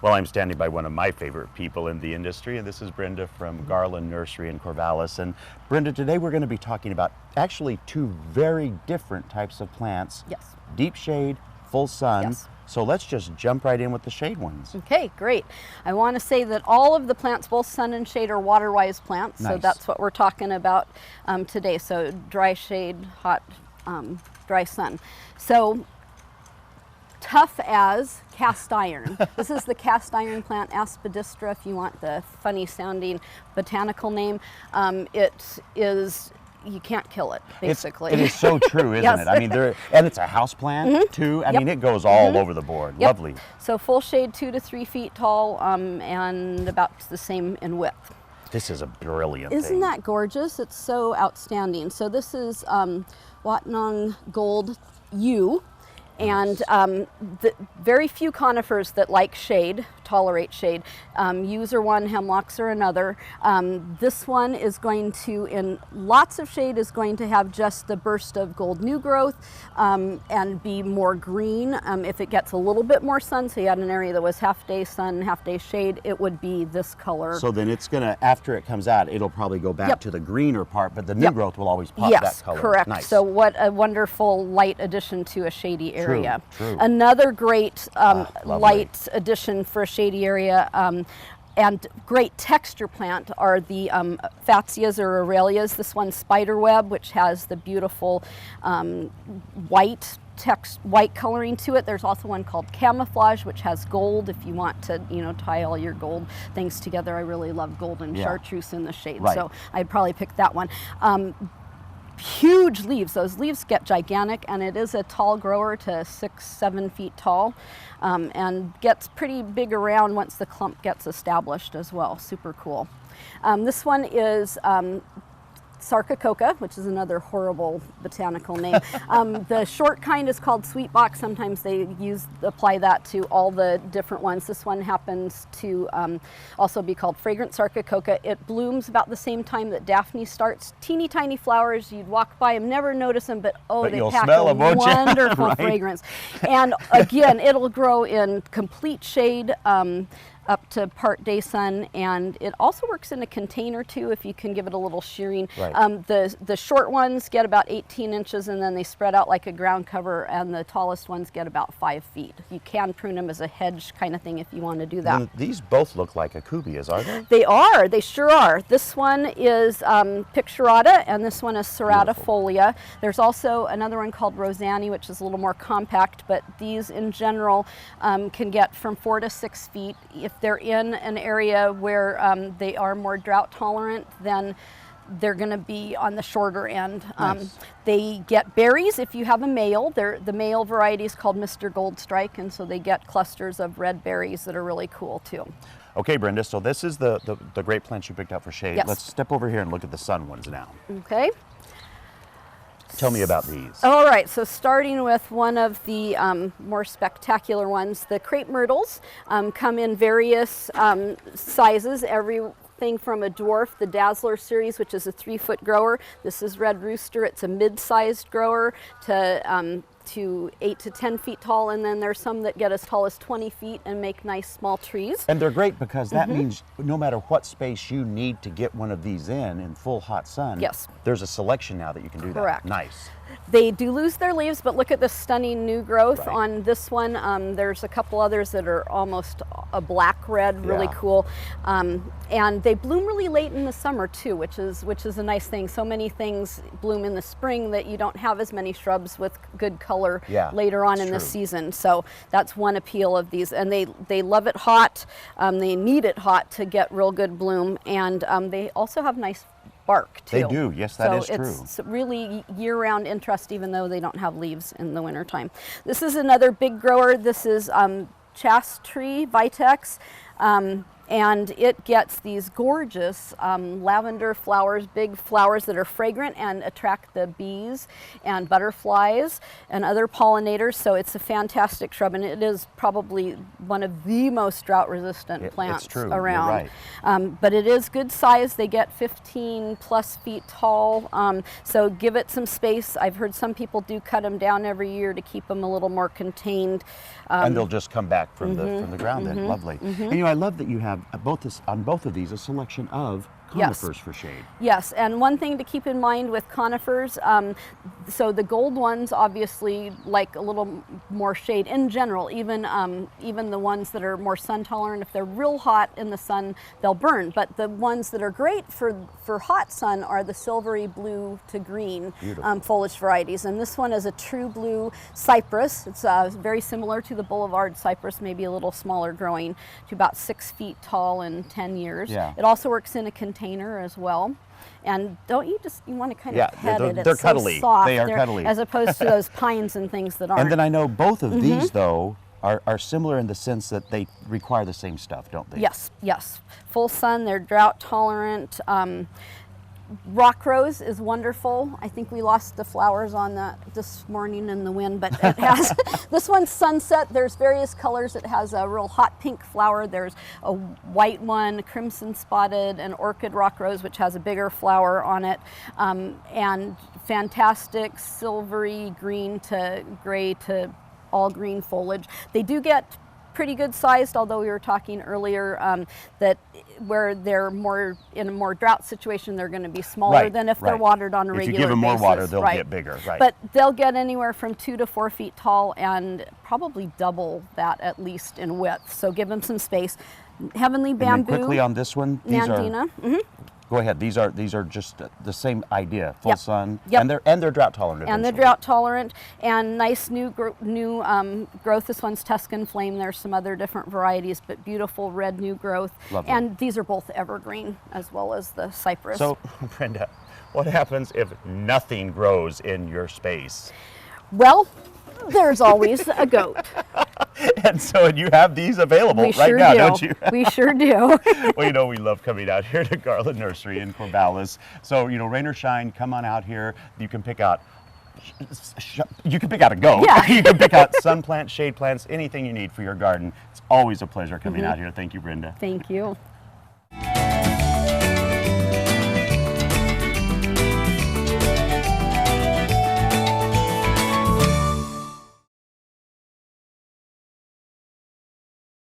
Well, I'm standing by one of my favorite people in the industry, and this is Brenda from Garland Nursery in Corvallis. And Brenda, today we're going to be talking about actually two very different types of plants. Yes. Deep shade, full sun. Yes. So let's just jump right in with the shade ones. Okay, great. I want to say that all of the plants, both sun and shade, are water-wise plants. Nice. So that's what we're talking about today. So dry shade, hot, dry sun. So tough as cast iron. This is the cast iron plant, Aspidistra, if you want the funny sounding botanical name. It is, you can't kill it, basically. It is so true, isn't Yes. it? I mean, and it's a house plant too. I mean, it goes all over the board. Yep. Lovely. So full shade, 2 to 3 feet tall, and about the same in width. This is a brilliant Isn't thing. that gorgeous? It's so outstanding. So this is Watnong Gold Yew. And the very few conifers that like shade, tolerate shade. Yews are one, hemlocks are another. This one is going to, in lots of shade, is going to have just the burst of gold new growth and be more green. If it gets a little bit more sun, so you had an area that was half day sun, half day shade, it would be this color. So then it's gonna, after it comes out, it'll probably go back to the greener part, but the new growth will always pop that color. Yes, correct. Nice. So what a wonderful light addition to a shady area. True. Another great Lovely. light addition for a shady area and great texture plant are the Fatsias or Aralias. This one's Spiderweb, which has the beautiful white coloring to it. There's also one called Camouflage, which has gold if you want to, tie all your gold things together. I really love gold and chartreuse in the shade, so I'd probably pick that one. Huge leaves. Those leaves get gigantic, and it is a tall grower to 6-7 feet tall, and gets pretty big around once the clump gets established as well. Super cool. This one is Sarcococca, which is another horrible botanical name. The short kind is called sweet box. Sometimes they apply that to all the different ones. This one happens to also be called fragrant Sarcococca. It blooms about the same time that Daphne starts. Teeny tiny flowers. You'd walk by them, never notice them, but they pack a wonderful fragrance. And again, it'll grow in complete shade. Up to part day sun, and it also works in a container too if you can give it a little shearing. Right. The short ones get about 18 inches and then they spread out like a ground cover, and the tallest ones get about 5 feet. You can prune them as a hedge kind of thing if you want to do that. Well, these both look like Aucubias, are they? They are, they sure are. This one is Picturata and this one is Ceratifolia. There's also another one called Rosanni, which is a little more compact, but these in general can get from 4 to 6 feet. If they're in an area where they are more drought tolerant, then they're going to be on the shorter end. Nice. They get berries if you have a male. The male variety is called Mr. Goldstrike, and so they get clusters of red berries that are really cool too. Okay, Brenda, so this is the great plants you picked out for shade. Yes. Let's step over here and look at the sun ones now. Okay. Tell me about these. All right, so starting with one of the more spectacular ones, the crepe myrtles come in various sizes. Everything from a dwarf, the Dazzler series, which is a 3-foot grower. This is Red Rooster. It's a mid-sized grower to 8 to 10 feet tall, and then there's some that get as tall as 20 feet and make nice small trees. And they're great because that means no matter what space you need to get one of these in full hot sun, there's a selection now that you can do Correct. that. Nice. They do lose their leaves, but look at the stunning new growth on this one. There's a couple others that are almost a black-red, really cool. And they bloom really late in the summer too, which is a nice thing. So many things bloom in the spring that you don't have as many shrubs with good color later on in the season. So that's one appeal of these. And they love it hot. They need it hot to get real good bloom. And they also have nice bark too. They do, yes, that is true. So it's really year-round interest, even though they don't have leaves in the wintertime. This is another big grower. This is Chaste Tree, Vitex. and it gets these gorgeous lavender flowers, big flowers that are fragrant and attract the bees and butterflies and other pollinators. So it's a fantastic shrub, and it is probably one of the most drought resistant plants it's true. around. You're right. But it is good size. They get 15 plus feet tall. So give it some space. I've heard some people do cut them down every year to keep them a little more contained. And they'll just come back from the ground then. Lovely. And I love that you have on both of these a selection of conifers for shade. Yes, and one thing to keep in mind with conifers, so the gold ones obviously like a little more shade in general, even the ones that are more sun tolerant, if they're real hot in the sun, they'll burn. But the ones that are great for hot sun are the silvery blue to green foliage varieties. And this one is a true blue cypress. It's very similar to the boulevard cypress, maybe a little smaller, growing to about 6 feet tall in 10 years. Yeah. It also works in a container as well. And don't you want to kind of pet it? They're It's cuddly. So soft. They are cuddly. As opposed to those pines and things that aren't. And then I know both of these, though, are similar in the sense that they require the same stuff, don't they? Yes, yes. Full sun, they're drought tolerant. Rock rose is wonderful. I think we lost the flowers on that this morning in the wind, but it has, this one's sunset. There's various colors. It has a real hot pink flower. There's a white one, crimson spotted, and orchid rock rose, which has a bigger flower on it, and fantastic silvery green to gray to all green foliage. They do get pretty good sized, although we were talking earlier that where they're more in a more drought situation, they're going to be smaller than if they're watered on a regular basis. If you give them more water, they'll get bigger. Right. But they'll get anywhere from 2 to 4 feet tall and probably double that at least in width. So give them some space. Heavenly bamboo. And then quickly on this one, these Nandina. Go ahead. These are just the same idea. Full sun. Yep. And they're drought tolerant. And they're drought tolerant and nice new growth. This one's Tuscan flame. There's some other different varieties, but beautiful red new growth. Lovely. And these are both evergreen as well as the cypress. So, Brenda, what happens if nothing grows in your space? Well, there's always a goat. And so you have these available right now, don't you? We sure do. Well, we love coming out here to Garland Nursery in Corvallis. So, rain or shine, come on out here. You can pick out a goat. Yeah. You can pick out sun plants, shade plants, anything you need for your garden. It's always a pleasure coming out here. Thank you, Brenda. Thank you.